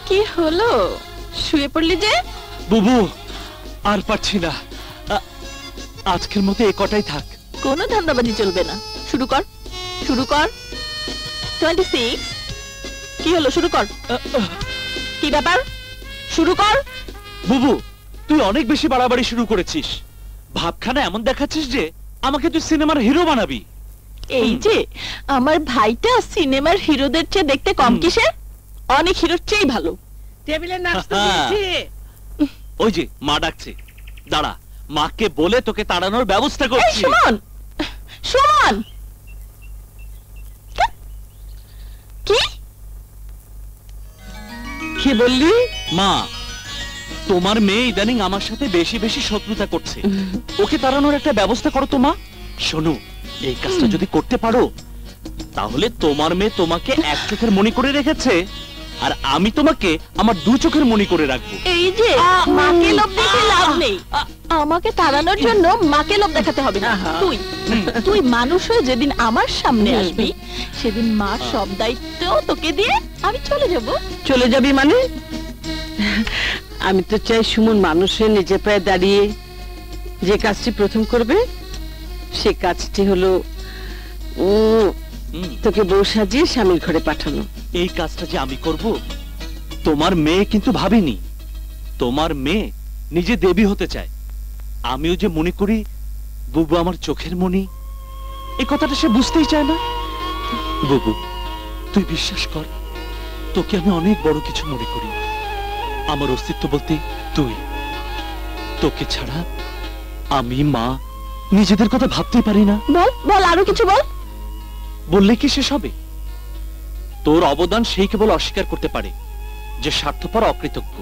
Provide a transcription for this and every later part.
কি হলো, শুয়ে পড়লি যে? বুবু আর পারছি না, আজকের মতো এ কটাই থাক। কোনো ধান্দাবাজি চলবে না, শুরু কর শুরু কর। 26। কি হলো, শুরু কর। কি ব্যাপার, শুরু কর। বুবু তুই অনেক বেশি বাড়াবাড়ি শুরু করেছিস। ভাবখানা এমন দেখাচ্ছিস যে আমাকে তুই সিনেমার হিরো বানাবি। এই যে আমার ভাইটা সিনেমার হিরোদের চেয়ে দেখতে কম কিসের? অনেক হিরোর চেয়েই ভালো। টেবিলে নাস্তা দিয়েছি। ওই যে মা ডাকছে, দাঁড়া, মাকে বলে তোকে তাড়ানোর ব্যবস্থা এই করছি। সুমন, সুমন, কি কি বললি? মা, তোমার মেয়ে ইদানিং আমার সাথে বেশি বেশি শত্রুতা করছে, ওকে তাড়ানোর একটা ব্যবস্থা করো তো মা। শোনো, এই কাজটা যদি করতে পারো তাহলে তোমার মেয়ে তোমাকে এক চোখের মনি করে রেখেছে, আর আমি তোমাকে আমার দু চোখের মনি করে রাখবো। এই যে মাকে লোভ দেখে লাভ নেই, আমাকে তাড়ানোর জন্য মাকে লোভ দেখাতে হবে না। তুই তুই মানুষ হয়ে যেদিন আমার সামনে আসবি সেদিন মার সব দায়িত্ব তোকে দিয়ে আমি চলে যাব। চলে যাবি মানে? আমি তো চাই সুমন মানুষ হয়ে নিজের পায়ে দাঁড়িয়ে যে কাজটি প্রথম করবে সে কাজটি হলো তোকে বউ সাজিয়ে স্বামীর ঘরে পাঠানো। এই কাজটা যে আমি করব তোমার মেয়ে কিন্তু ভাবেনি। তোমার মেয়ে নিজে দেবী হতে চায়, আমিও যে মনে করি বুবু আমার চোখের মনি, এই কথাটা সে বুঝতেই চায় না। বুবু তুই বিশ্বাস কর, তোকে আমি অনেক বড় কিছু মনে করি। আমার অস্তিত্ব বলতে তুই, তোকে ছাড়া আমি মা নিজেদের কথা ভাবতেই পারি না। বল বল, আরো কিছু বল। বললে কি শেষ হবে? তোর অবদান সেই কেবল অস্বীকার করতে পারে যে স্বার্থপর অকৃতজ্ঞ।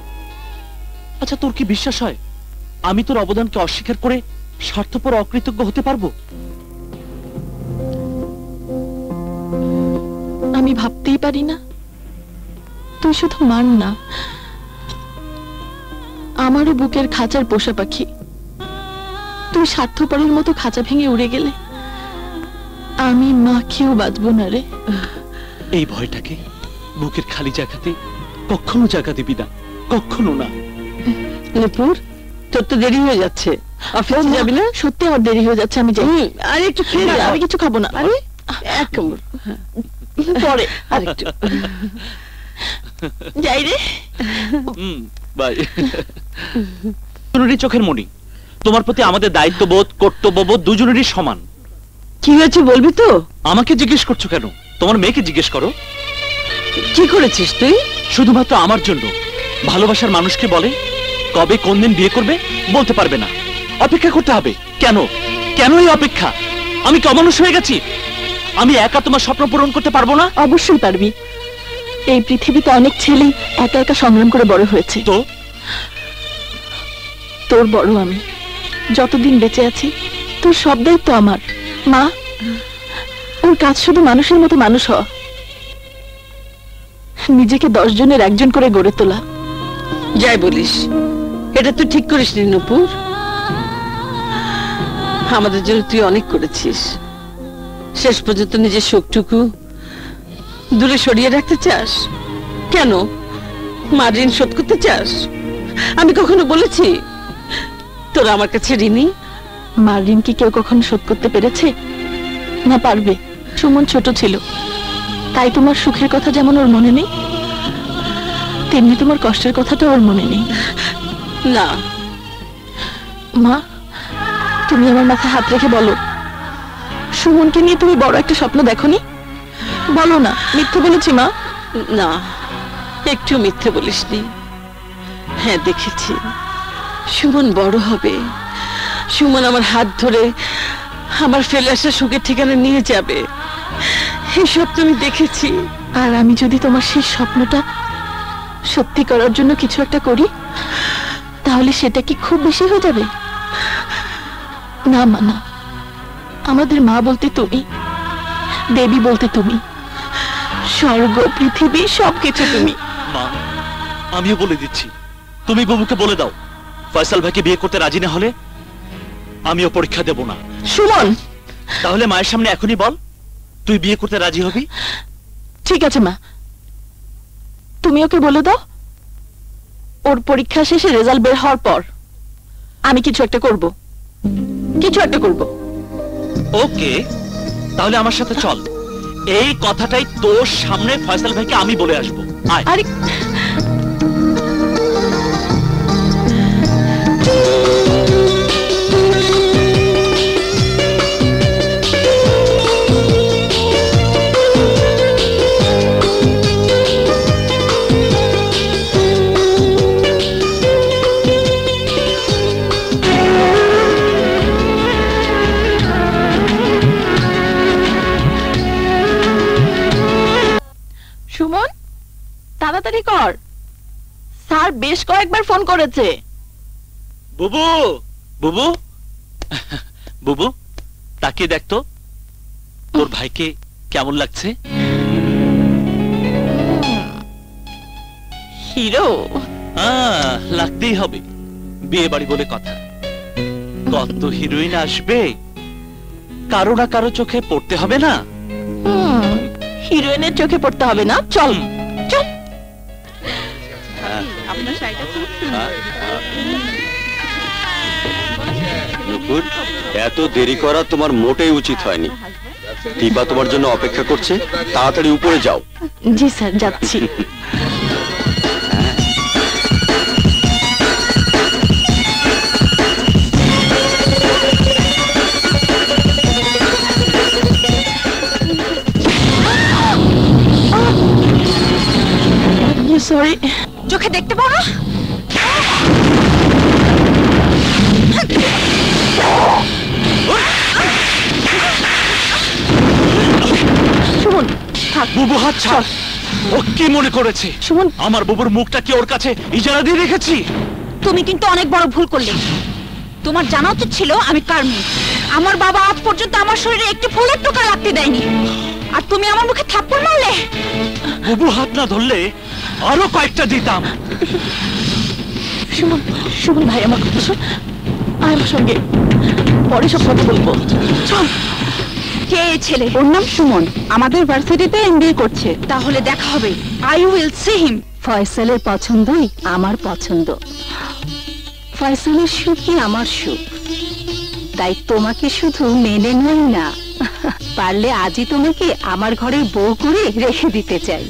আচ্ছা তোর কি বিশ্বাস হয় আমি তোর অবদানকে অস্বীকার করে স্বার্থপর অকৃতজ্ঞ হতে পারবো? আমি ভাবতেই পারি না। তুই শুধু মান না, আমারও বুকের খাঁচার পোষা পাখি। তুই স্বার্থপরের মতো খাঁচা ভেঙে উড়ে গেলে আমি মা খেয়েও বাঁচবো না রে। এই ভয়টাকে বুকের খালি জায়গাতে কখনো জায়গা দিবি না, কখনো না। নূপুর, তোর তো দেরি হয়ে যাচ্ছে, অফিসে যাবি না? সত্যি আমার দেরি হয়ে যাচ্ছে, আমি যাই। আর একটু খেয়ে না, যা। আমি কিছু খাবো না। আরে এক কামড় পরে আরেকটু। যাই রে। বাই। দুজনেরই চোখের মনি, তোমার প্রতি আমাদের দায়িত্ববোধ কর্তব্যবোধ দুজনেরই সমান। কি হয়েছে বলবি তো? আমাকে জিজ্ঞেস করছো কেন? তোমার মেয়েকে জিজ্ঞেস করো। কি করেছিস তুই? শুধুমাত্র আমার জন্য ভালোবাসার মানুষকে বলে কবে কোন দিন বিয়ে করবে বলতে পারবে না, অপেক্ষা করতে হবে। কেন কেন এই অপেক্ষা? আমি কি অমানুষ হয়ে গেছি? আমি একা তোমার স্বপ্ন পূরণ করতে পারবো না? অবশ্যই পারবি। এই পৃথিবীতে অনেক ছেলেই একা একা সংগ্রাম করে বড় হয়েছে। তো তোর বড় আমি, যতদিন বেঁচে আছি তোর সব দায়িত্ব আমার। মা, ওর কাজ শুধু মানুষের মতো মানুষ হওয়া, নিজেকে 10 জনের একজন করে গড়ে তোলা। যাই বলিস, এটা তুই ঠিক করিস নি নূপুর। আমাদের জন্য তুই অনেক করেছিস, শেষ পর্যন্ত নিজের শোকটুকু দূরে সরিয়ে রাখতে চাস কেন? মা ঋণ শোধ করতে চাস? আমি কখনো বলেছি তোরা আমার কাছে ঋণী? মার ঋণ কি কেউ কখনো শোধ করতে পেরেছে? না পারবে। সুমন ছোট ছিল, তাই তোমার সুখের কথা যেমন ওর মনে নেই, তেমনি তোমার কষ্টের কথাটা ওর মনে নেই। না মা, তুমি আমার মাথায় হাত রেখে বলো, সুমনকে নিয়ে তুমি বড় একটা স্বপ্ন দেখোনি? বলো না, মিথ্যে বলেছি মা? না, একটু মিথ্যে বলিসনি। হ্যাঁ, দেখেছি সুমন বড় হবে, সুমন আমার হাত ধরে আমার ফেলে আসা সুখের ঠিকানা নিয়ে যাবে, এই স্বপ্ন আমি দেখেছি। আর আমি যদি তোমার সেই স্বপ্নটা সত্যি করার জন্য কিছু একটা করি, তাহলে সেটা কি খুব বেশি হয়ে যাবে? না মা, না। আমাদের মা বলতে তুমি, দেবী বলতে তুমি, স্বর্গ পৃথিবী সবকিছু তুমি। মা, আমিও বলে দিচ্ছি, তুমি বাবুকে বলে দাও ফয়সাল ভাইকে বিয়ে করতে রাজি না হলে আমিও পরীক্ষা দেব না। সুমন, তাহলে মায়ের সামনে এখনই বল তুই বিয়ে করতে রাজি হবি। ঠিক আছে মা, তুমি ওকে বলে দাও ওর পরীক্ষা শেষে রেজাল্ট বের হওয়ার পর আমি কিছু একটা করব। ওকে, তাহলে আমার সাথে চল। এই কথাটাই তোর সামনে ফয়সাল ভাইকে আমি বলে আসবো। আয়। আরে সুমন, তাড়াতাড়ি কর, স্যার বেশ কয়েকবার ফোন করেছে। বুবু, বুবু, বুবু, তাকিয়ে দেখতো তোর ভাইকে কেমন লাগছে। হিরো। লাগতেই হবে, বিয়ে বাড়ি বলে কথা। কত হিরোইন আসবে, কারো না কারো চোখে পড়তে হবে না। হিরোইনের চোখে পড়তে হবে না, চল চল। আপনার শাড়িটা খুব নুপুর, এত দেরি করা তোমার মোটেই উচিত হয়নি। দীপা তোমার জন্য অপেক্ষা করছে, তাড়াতাড়ি উপরে যাও। জি স্যার, যাচ্ছি। সরি, চোখে দেখতে পাও না? সুমন, থাক। বুবু হাত ছাড়। ও কি মনে করেছে? সুমন, আমার বুবুর মুখটা কি ওর কাছে ইজারা দিয়ে রেখেছি? তুমি কিন্তু অনেক বড় ভুল করলে। তোমার জানা উচিত ছিল আমি কার মেয়ে। আমার বাবা আজ পর্যন্ত আমার শরীরে একটি ফুলের টোকা লাগতে দেয়নি, আর তুমি আমার মুখে থাপ্পড় মারলে। বুবু হাত না ধরলে আরো কয়েকটা দিতাম। সুমন, সুমন ভাই, আমার কথা শোন, আয় আমার সঙ্গে, পরে সব কথা বলবো, চল। কে এই ছেলে? ওর নাম সুমন, আমাদের ভার্সিটিতে এমবিএ করছে। তাহলে দেখা হবে। I will see him. ফয়সালের পছন্দই আমার পছন্দ, ফয়সালের সুখই আমার সুখ, তাই তোমাকে শুধু মেনে নই না, পারলে আজই তোমাকে আমার ঘরে বউ করে রেখে দিতে চাই।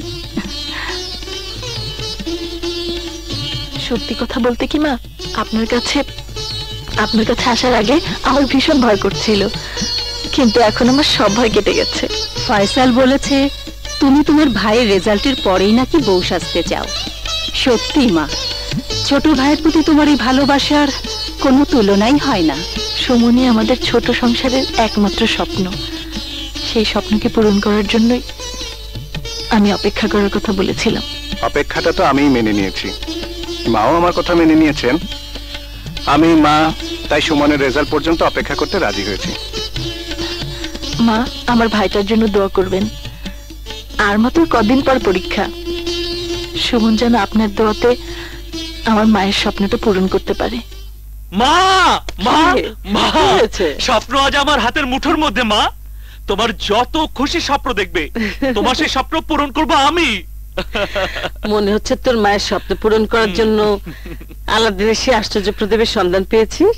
সত্যি কথা বলতে কি মা, আপনার কাছে আসার আগে আমার ভীষণ ভয় করছিল, কিন্তু এখন আমার সব ভয় কেটে গেছে। ফয়সাল বলেছে তুমি তোমার ভাইয়ের রেজাল্টের পরেই নাকি বউ সাজতে চাও। সত্যি মা, ছোট ভাইয়ের প্রতি তোমার এই ভালোবাসার কোনো তুলনাই হয় না। সুমনই আমাদের ছোট সংসারের একমাত্র স্বপ্ন, সেই স্বপ্নকে পূরণ করার জন্যই আমি অপেক্ষা করার কথা বলেছিলাম। অপেক্ষাটা তো আমিই মেনে নিয়েছি, মাও আমার কথা মেনে নিয়েছেন। আমি মা তাই সুমনের রেজাল্ট পর্যন্ত অপেক্ষা করতে রাজি হয়েছি। মা, আমার ভাইটার জন্য দোয়া করবেন। আর মাত্র কদিন পর পরীক্ষা, সুমন যেন আপনার দোয়াতে আমার মায়ের স্বপ্নটা পূরণ করতে পারে। মা, মা, মা, কি হয়েছে? স্বপ্ন আজ আমার হাতের মুঠোর মধ্যে। মা, তোমার যত খুশি স্বপ্ন দেখবে, তোমার সেই স্বপ্ন পূরণ করব আমি। মনে হচ্ছে তোর মায়ের স্বপ্ন পূরণ করার জন্য আলাদিনের সে আশ্চর্য প্রদীপের সন্ধান পেয়েছিস।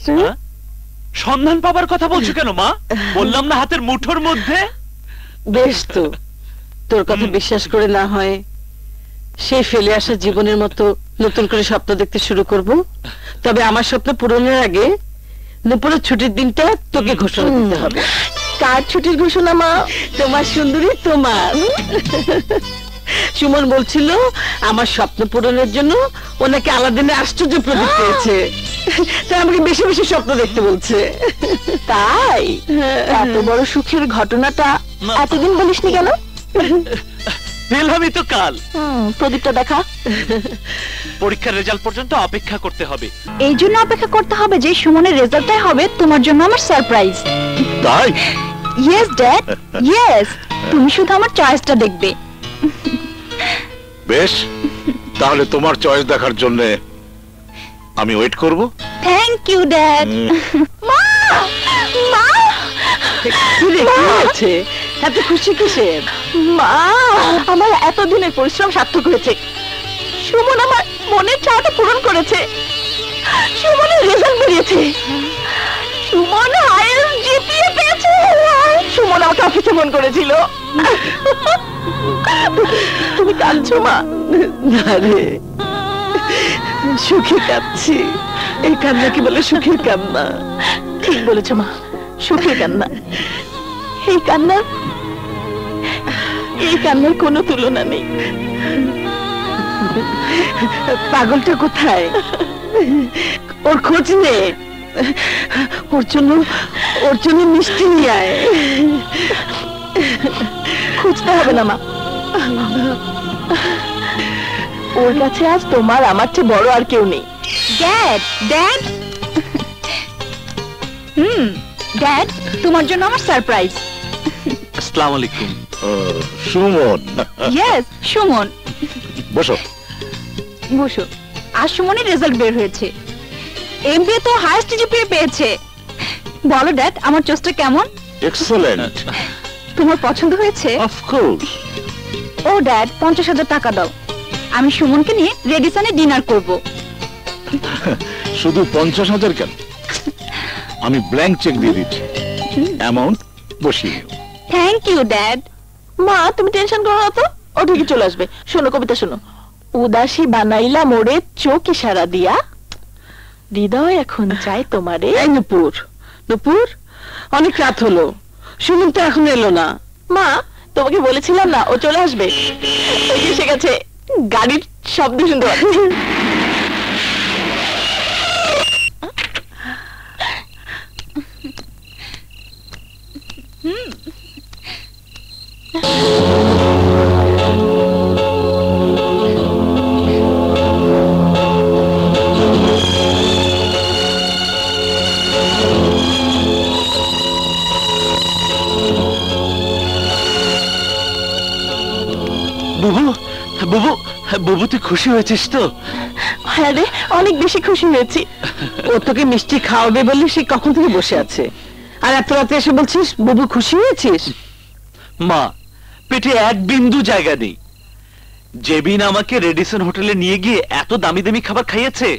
সন্ধান পাবার কথা বলছো কেন মা? বললাম না হাতের মুঠোর মধ্যে। বেশ, তো তোর কথা বিশ্বাস করে না হয় সেই ফেলে আসা জীবনের মতো নতুন করে স্বপ্ন দেখতে শুরু করব। তবে আমার স্বপ্ন পূরণের আগে দুপুরের ছুটির দিনটা তোকে ঘোষণা দিতে হবে। কার ছুটির ঘোষণা মা? তোমার সুন্দরী, তোমার। সুমন বলছিল আমার স্বপ্ন পূরণের জন্য ওনাকে আলাদিনের আশ্চর্য প্রদীপ পেয়েছে, তাই আমাকে বেশি বেশি স্বপ্ন দেখতে বলছে। তাই? এত বড় সুখের ঘটনাটা এতদিন বলিসনি কেন? পেলামই তো কাল। প্রদীপটা দেখা। পরীক্ষার রেজাল্ট পর্যন্ত অপেক্ষা করতে হবে। এই জন্য অপেক্ষা করতে হবে যে সুমনের রেজাল্টটাই হবে তোমার জন্য আমার সারপ্রাইজ। তাই? Yes dad, yes. তুমি শুধু আমার চয়েসটা দেখবে। বেশ, তাহলে তোমার চয়েস দেখার জন্য আমি ওয়েট করব। Thank you dad. মা, মা, কি হয়েছে? এত খুশি কিসের? মা, আমার এতদিনের পরিশ্রম সার্থক হয়েছে। সুমন আমার মনের চাওয়াটা পূরণ করেছে। সুমনের রেজাল্ট বেরিয়েছে, সুমন হায়ার জিপিএ পেয়েছে। সুমন আমাকে অফিসে ফোন করেছিল। তুমি কাঁদছো মা? না রে, সুখে কাঁদছি। এই কান্না কি বলে সুখের কান্না? ঠিক বলেছ মা, সুখের কান্না। এই কান্নার কোনো তুলনা নেই। পাগলটা কোথায়? ওর খোঁজ নে, ওর জন্য মিষ্টি নিয়ে আয়। খুঁজতে হবে না মা, ওর কাছে আজ তোমার আমার চেয়ে বড় আর কেউ নেই। ড্যাড, ড্যাড, ড্যাড, তোমার জন্য আমার সারপ্রাইজ। আসসালামু আলাইকুম। সুমন, ইয়েস, সুমন। বসো। বসো। আজ সুমনের রেজাল্ট বের হয়েছে, এমবিএ তো হাইয়েস্ট জিপিএ পেয়েছে। বলো ড্যাড, আমার চয়েসটা কেমন? এক্সেলেন্ট। তোমার পছন্দ হয়েছে? Of course. ও ড্যাড, 50,000 টাকা দাও, আমি সুমনকে নিয়ে রেডিসনে ডিনার করব। শুধু 50,000 কেন, আমি ব্ল্যাঙ্ক চেক দিয়ে দিচ্ছি, অ্যামাউন্ট বসিয়ে নিও। Thank you dad. মা তুমি টেনশন করো না তো, ও ঠিকই চলে আসবে। শোনো কবিতা শোনো। উদাসী বানাইলা মোরে চোখ ইশারা দিয়া, হৃদয় এখন চাই তোমারে। এই নুপুর, নুপুর, অনেক রাত হলো, সুমন তো এখন এলো না। মা তোমাকে বলেছিলাম না ও চলে আসবে। ওই যে এসে গেছে, গাড়ির শব্দ শুনতে পাচ্ছি। বুবু, বুবু, বুবু তুই খুশি হয়েছিস তো? হ্যাঁ রে, অনেক বেশি খুশি হয়েছি। ও তোকে মিষ্টি খাওয়াবে বলে সে কখন থেকে বসে আছে, আর এত রাতে এসে বলছিস বুবু খুশি হয়েছিস? মা, পেটে এক বিন্দু জায়গা নেই। জেবিন আমাকে রেডিসন হোটেলে নিয়ে গিয়ে এত দামি দামি খাবার খাইয়েছে,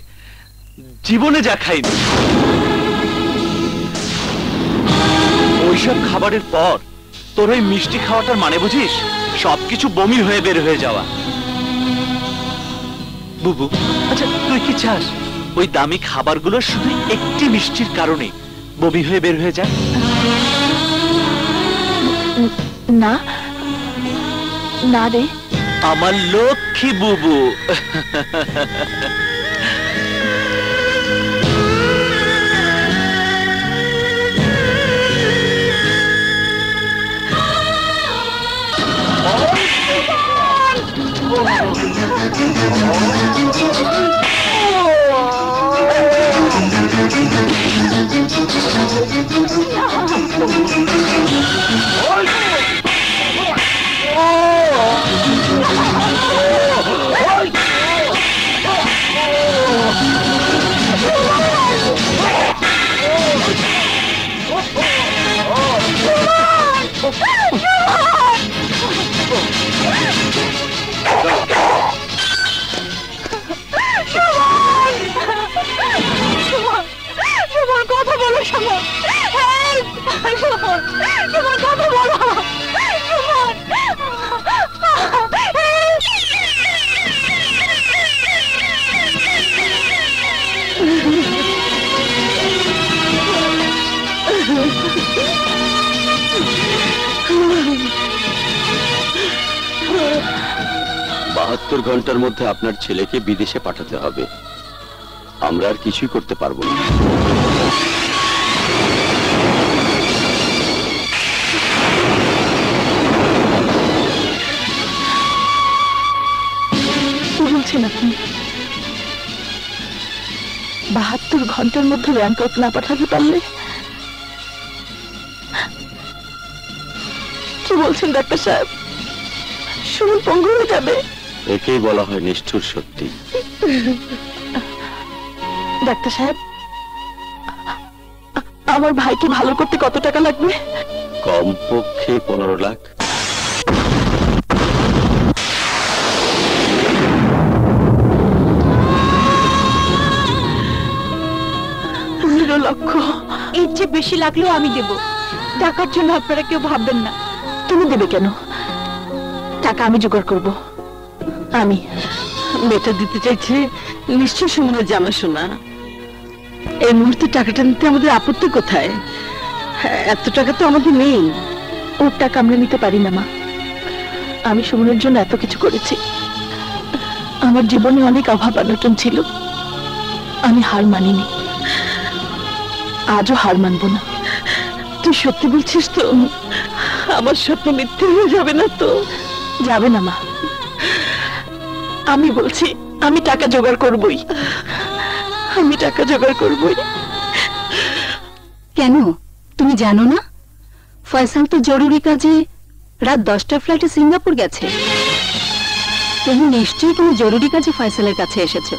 জীবনে যা খাইনি। ওইসব খাবারের পর তোর ওই মিষ্টি খাওয়াটার মানে বুঝিস? সবকিছু বমি হয়ে বের হয়ে যাওয়া। বুবু, আচ্ছা তুই কি চাস ওই দামি খাবারগুলো শুধু একটি মিষ্টির কারণে বমি হয়ে বের হয়ে যায়? না না রে, আমার লক্ষ্মী বুবু। কথা বলো সুমন, সুমন কথা বলো সুমন। বাহাত্তর ঘন্টার মধ্যে আপনার ছেলেকে বিদেশে পাঠাতে হবে, আমরা আর কিছুই করতে পারবো না। কি বলছেন আপনি? 72 ঘন্টার মধ্যে ব্যাংকক না পাঠাতে পারলে? কি বলছেন ডাক্তার সাহেব? সুমন পঙ্গু হয়ে যাবে। একেই বলা হয় নিষ্ঠুর সত্যি। ডাক্তার সাহেব, আমার ভাইকে ভালো করতে কত টাকা লাগবে? কমপক্ষে 15 লাখ। বেশি লাগলেও আমি দেব। টাকার জন্য আপনারা কেউ ভাববেন না। তুমি দেবে কেন? টাকা আমি জোগাড় করব। আমি মেয়েটা দিতে চাইছে নিশ্চয় সুমনের জানাশোনা। এই মুহূর্তে টাকাটা নিতে আমাদের আপত্তি কোথায়? এত টাকা তো আমাদের নেই। ওর টাকা আমরা নিতে পারি না মা। আমি সুমনের জন্য এত কিছু করেছি। আমার জীবনে অনেক অভাব অনটন ছিল, আমি হার মানিনি, আজও হার মানবো না। তুই সত্যি বলছিস তো? আমার স্বপ্ন মিথ্যে হয়ে যাবে না তো? যাবে না মা, আমি বলছি আমি টাকা জোগাড় করবই, আমি টাকা জোগাড় করবই। কেন তুমি জানো না ফয়সাল তো জরুরি কাজে রাত 10টার ফ্লাইটে সিঙ্গাপুর গেছে। তুমি নিশ্চয়ই কোনো জরুরি কাজে ফয়সালের কাছে এসেছো।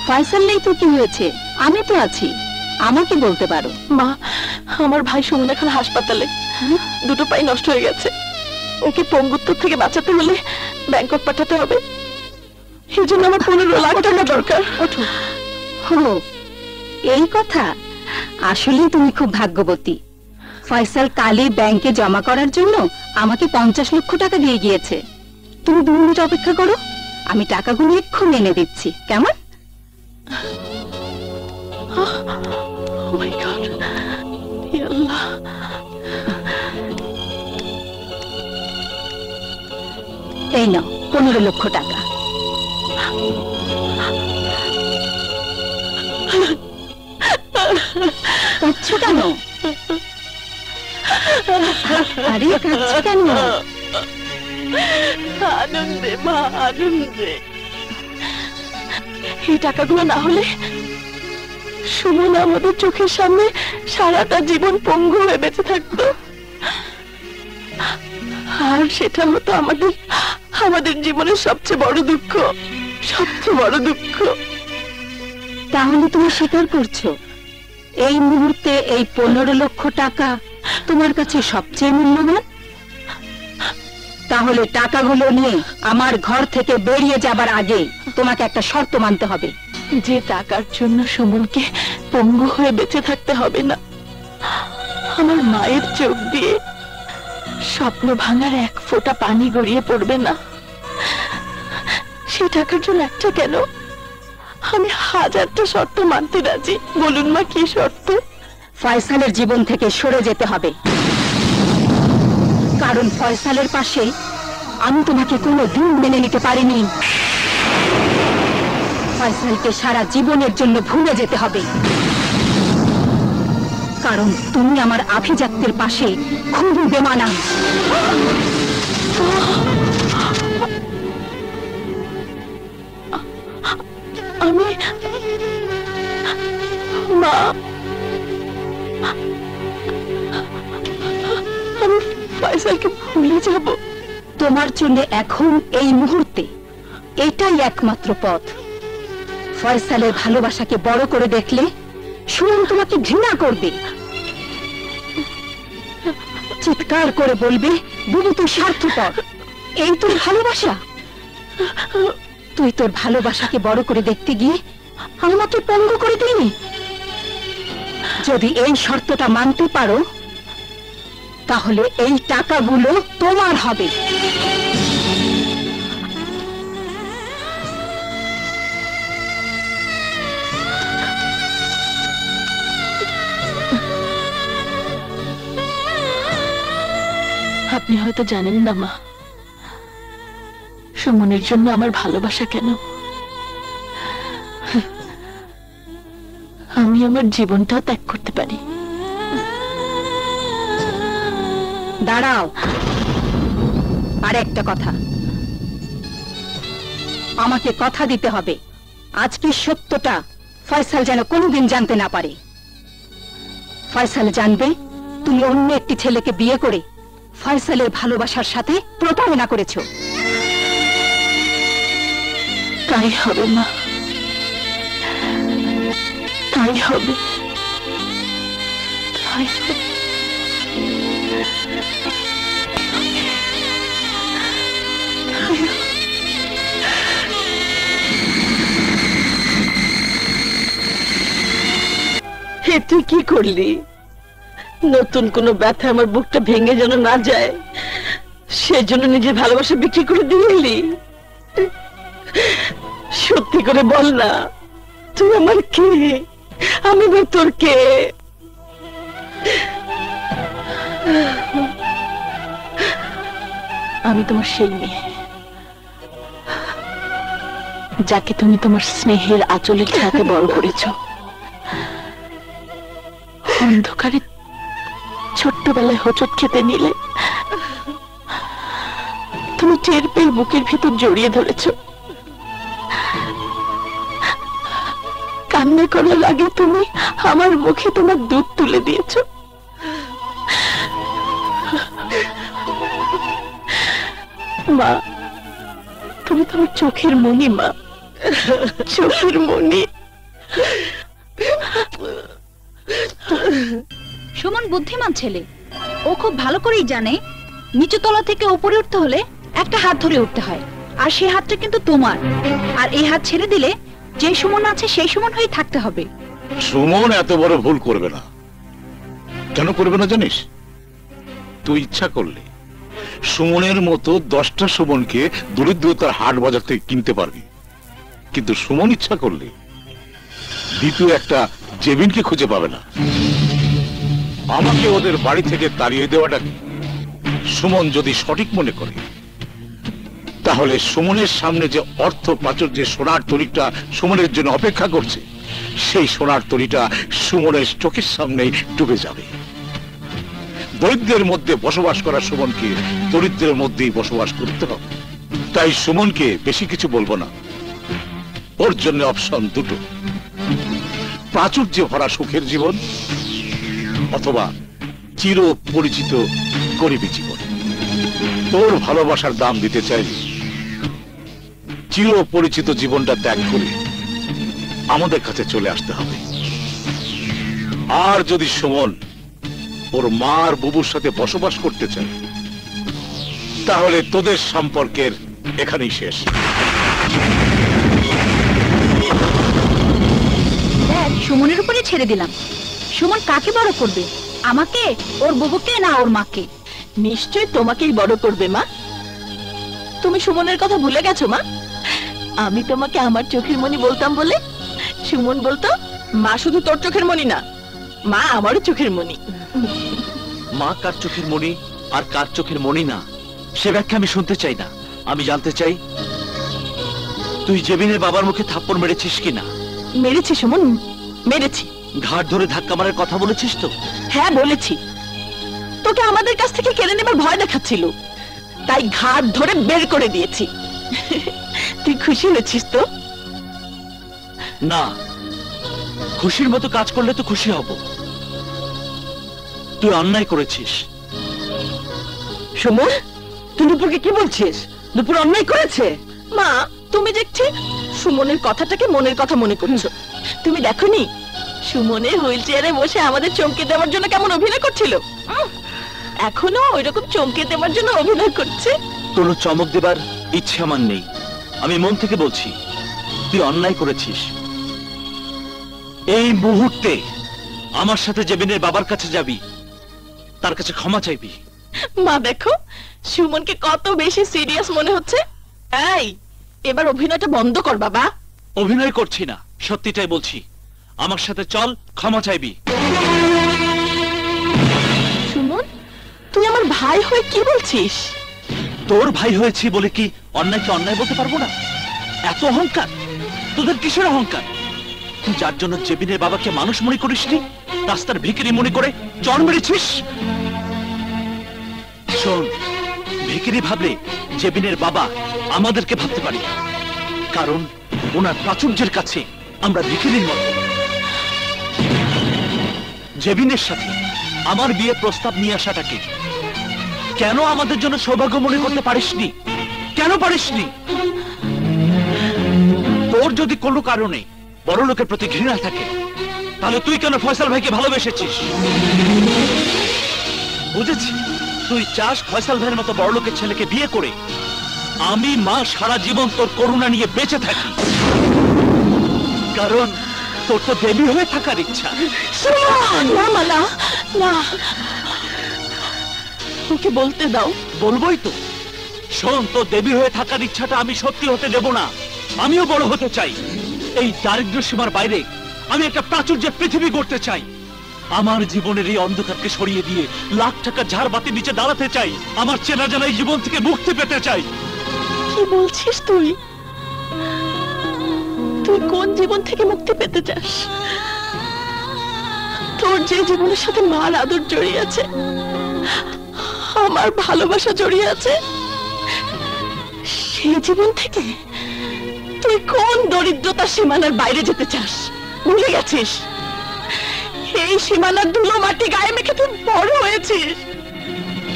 ফয়সাল নেই তো কি হয়েছে, আমি তো আছি, আমাকে বলতে পারো। মা, আমার ভাই সুমন এখন হাসপাতালে, দুটো পাই নষ্ট হয়ে গেছে। ওকে পঙ্গুত্ব থেকে বাঁচাতে হলে ব্যাংকক পাঠাতে হবে। এই জন্য আমার 15 লাখ টাকা দরকার। ওঠো। হো, এই কথা। আসলে তুমি খুব ভাগ্যবতী। ফয়সাল কালই ব্যাংকে জমা করার জন্য আমাকে 50 লক্ষ টাকা দিয়ে গিয়েছে। তুমি 2 মিনিট অপেক্ষা করো, আমি টাকাগুলো এক্ষুনি এনে দিচ্ছি, কেমন? Oh my God! Ya Allah! এই নাও 15 লক্ষ টাকা। কাঁদছো কেন? আরে কাঁদছো কেন? আনন্দে মা, আনন্দে। এই টাকাগুলো না হলে সুমন আমাদের চোখের সামনে সারাটা জীবন পঙ্গু হয়ে বেঁচে থাকতো, আর সেটা হতো আমাদের জীবনের সবচেয়ে বড় দুঃখ, সবচেয়ে বড় দুঃখ। তাহলে তুমি স্বীকার করছো এই মুহূর্তে এই 15 লক্ষ টাকা তোমার কাছে সবচেয়ে মূল্যবান? তাহলে টাকাগুলো নিয়ে আমার ঘর থেকে বেরিয়ে যাবার আগে তোমাকে একটা শর্ত মানতে হবে। যে টাকার জন্য সুমনকে পঙ্গু হয়ে বেঁচে থাকতে হবে না, আমার মায়ের চোখ দিয়ে স্বপ্ন ভাঙার এক ফোঁটা পানি গড়িয়ে পড়বে না, সে টাকার জন্য একটা কেন, আমি 1000টা শর্ত মানতে রাজি। বলুন মা, কি শর্ত? ফয়সালের জীবন থেকে সরে যেতে হবে, কারণ ফয়সালের পাশে আমি তোমাকে কোনোদিন মেনে নিতে পারিনি। ফয়সালকে সারা জীবনের জন্য ভুলে যেতে হবে, কারণ তুমি আমার আভিজাত্যের পাশে খুবই বেমানান। আমি মা, আমি ফয়সালকে ভুলে যাব? তোমার জন্য এখন এই মুহূর্তে এটাই একমাত্র পথ। ফয়সালের ভালোবাসাকে বড় করে দেখলে সুমন তোমাকে ঘৃণা করবে, চিৎকার করে বলবে, বুবু তুই স্বার্থপর, এই তোর ভালোবাসা? তুই তোর ভালোবাসাকে বড় করে দেখতে গিয়ে আমাকে পঙ্গু করে দিলি। যদি এই শর্তটা মানতে পারো তাহলে এই টাকাগুলো তোমার হবে। আপনি হয়তো জানেন না মা, সুমনের জন্য আমার ভালোবাসা কেন। আমি আমার জীবনটাও ত্যাগ করতে পারি। দাঁড়াও, আর একটা কথা, আমাকে কথা দিতে হবে আজকে সত্যটা ফয়সাল যেন কোনোদিন জানতে না পারে। ফয়সাল জানবে তুমি অন্য একটি ছেলেকে বিয়ে করে ফয়সালের ভালোবাসার সাথে প্রতারণা করেছো। তাই হবে মা, তাই হবে, তাই হবে। হে তুই কি করলি? নতুন কোনো ব্যথা আমার বুকটা ভেঙে যেন না যায়, সেজন্য নিজের ভালোবাসা বিক্রি করে দিয়ে এলি। সত্যি করে বল না, তুই আমার কে, আমি বা তোর কে? আমি তোমার সেই মেয়ে যাকে তুমি তোমার স্নেহের আঁচলের ছাতে বড় করেছো। অন্ধকারে ছোট্টবেলায় হোঁচট খেতে নিলে তুমি টের পেয়ে বুকের ভিতর জড়িয়ে ধরেছো। কান্না করার আগে তুমি আমার মুখে তোমার দুধ তুলে দিয়েছো। মা, তুমি তোমার চোখের মণি মা, চোখের মণি। সুমন বুদ্ধিমান ছেলে, ও খুব ভালো করেই জানে নিচু তলা থেকে উপরে উঠতে হলে একটা হাত ধরে উঠতে হয়, আর সেই হাতটা কিন্তু তোমার। আর এই হাত ছেড়ে দিলে যে সুমন আছে সেই সুমন হয়ে থাকতে হবে। সুমন এত বড় ভুল করবে না। কেন করবে না জানিস? তুই ইচ্ছা করলে সুমনের মতো 10টা সুমনকে দরিদ্রতার হাট বাজার থেকে কিনতে পারবি, কিন্তু সুমন ইচ্ছা করলে দ্বিতীয় একটা জেবিনকে খুঁজে পাবে না। আমাকে ওদের বাড়ি থেকে তাড়িয়ে দেওয়াটা সুমন যদি সঠিক মনে করে, তাহলে সুমনের সামনে যে অর্থ প্রাচুর্যের সোনার তরীটা সুমনের জন্য অপেক্ষা করছে, সেই সোনার তরীটা সুমনের চোখের সামনেই ডুবে যাবে। দরিদ্রের মধ্যে বসবাস করা সুমনকে দরিদ্রের মধ্যেই বসবাস করতে হবে। তাই সুমনকে বেশি কিছু বলবো না। ওর জন্য অপশন দুটো, প্রাচুর্যে ভরা সুখের জীবন অথবা চির পরিচিত গরিবী জীবন। তোর ভালোবাসার দাম দিতে চাইলে চির পরিচিত জীবনটা ত্যাগ করে আমাদের কাছে চলে আসতে হবে। আর যদি সুমন ওর মা আর বুবুর সাথে বসবাস করতে চায়, তাহলে তোদের সম্পর্কের এখানেই শেষ। সুমনের উপরে ছেড়ে দিলাম। সুমন কাকে বড় করবে, আমাকে, ওর বুবুকে, না ওর মাকে? নিশ্চয় তোমাকেই বড় করবে মা। তুমি সুমনের কথা ভুলে গেছো মা? আমি তোমাকে আমার চোখের মণি বলতাম বলে সুমন বলতো মা শুধু তোর চোখের মণি না, মা আমারও চোখের মণি। মা কার চোখের মণি আর কার চোখের মণি না, সে ব্যাখ্যা আমি শুনতে চাই না। আমি জানতে চাই তুই জেবিনের বাবার মুখে থাপ্পড় মেরেছিস কিনা। মেরেছি সুমন, মেরেছি। ঘাট ধরে ধাক্কা মারার কথা বলেছিস তো? হ্যাঁ বলেছি। তোকে আমাদের কাছ থেকে কেড়ে নেবার ভয় দেখাচ্ছিল, তাই ঘাট ধরে বের করে দিয়েছি। তুই খুশি হয়েছিস তো? না, খুশির মতো কাজ করলে তো খুশি হব। তুই অন্যায় করেছিস। সুমন, তুই নুপুরকে কি বলছিস? নুপুর অন্যায় করেছে? মা, তুমি দেখছি সুমনের কথাটাকে মনের কথা মনে করছো। তুমি দেখোনি সুমনের হুইল চেয়ারে বসে আমাদের চমকে দেওয়ার জন্য কেমন অভিনয় করছিল? এখনো ওইরকম চমকে দেওয়ার জন্য অভিনয় করছে। কোনো চমক দেবার ইচ্ছে আমার নেই। আমি মন থেকে বলছি তুই অন্যায় করেছিস। এই মুহূর্তে আমার সাথে জেবিনের বাবার কাছে যাবি, তার কাছে ক্ষমা চাইবি। মা দেখো সুমনকে কত বেশি সিরিয়াস মনে হচ্ছে। এই, এবার অভিনয়টা বন্ধ কর বাবা। অভিনয় করছি না, সত্যিটাই বলছি। আমার সাথে চল, ক্ষমা চাইবি। সুমন, তুই আমার ভাই হয়ে কি বলছিস? তোর ভাই হয়েছি বলে কি অন্যায়কে অন্যায় বলতে পারবো না? এত অহংকার তোদের! কিসের অহংকার? তুই যার জন্য জেবিনের বাবাকে মানুষ মনে করিসনি, রাস্তার ভিখারি মনে করে চড় মেরেছিস। শোন, ভিখারি ভাবলে জেবিনের বাবা আমাদেরকে ভাবতে পারি, কারণ ওনার প্রাচুর্যের কাছে আমরা ভিখারির মতো। জেবিনের সাথে আমার বিয়ে প্রস্তাব নিয়ে আসাটাকে কেন আমাদের জন্য সৌভাগ্য মনে করতে পারিসনি? কেন পারিসনি? তোর যদি কোনো কারণে বড় লোকের প্রতি ঘৃণা থাকে, তাহলে তুই কেন ফয়সাল ভাইকে ভালোবেসেছিস? বুঝেছি, তুই চাস ফয়সাল ভাইয়ের মতো বড় লোকের ছেলেকে বিয়ে করে আমি মা সারা জীবন তোর করুণা নিয়ে বেঁচে থাকি, কারণ তোর তো দেবী হয়ে থাকার ইচ্ছা। না মা, না, না, ওকে বলতে দাও। বলবোই তো। শোন, তো দেবী হয়ে থাকার ইচ্ছাটা আমি সত্যি হতে দেব না। আমিও বড় হতে চাই। এই দারিদ্র সীমার বাইরে আমি একটা প্রাচুর্যের পৃথিবী গড়তে চাই। আমার জীবনের এই অন্ধকারকে সরিয়ে দিয়ে লাখ টাকা ঝাড়বাতির নিচে দাঁড়াতে চাই। আমার চেনা জানা এই জীবন থেকে মুক্তি পেতে চাই। কি বলছিস তুই? তুই কোন জীবন থেকে মুক্তি পেতে চাস? তোর যে জীবনের সাথে মার আদর জড়িয়ে আছে, আমার ভালোবাসা জড়িয়ে আছে, সেই জীবন থেকে তুই কোন দরিদ্রতার সীমানার বাইরে যেতে চাস? ভুলে গেছিস এই সীমানার ধুলো মাটি গায়ে মেখে তুই বড় হয়েছিস।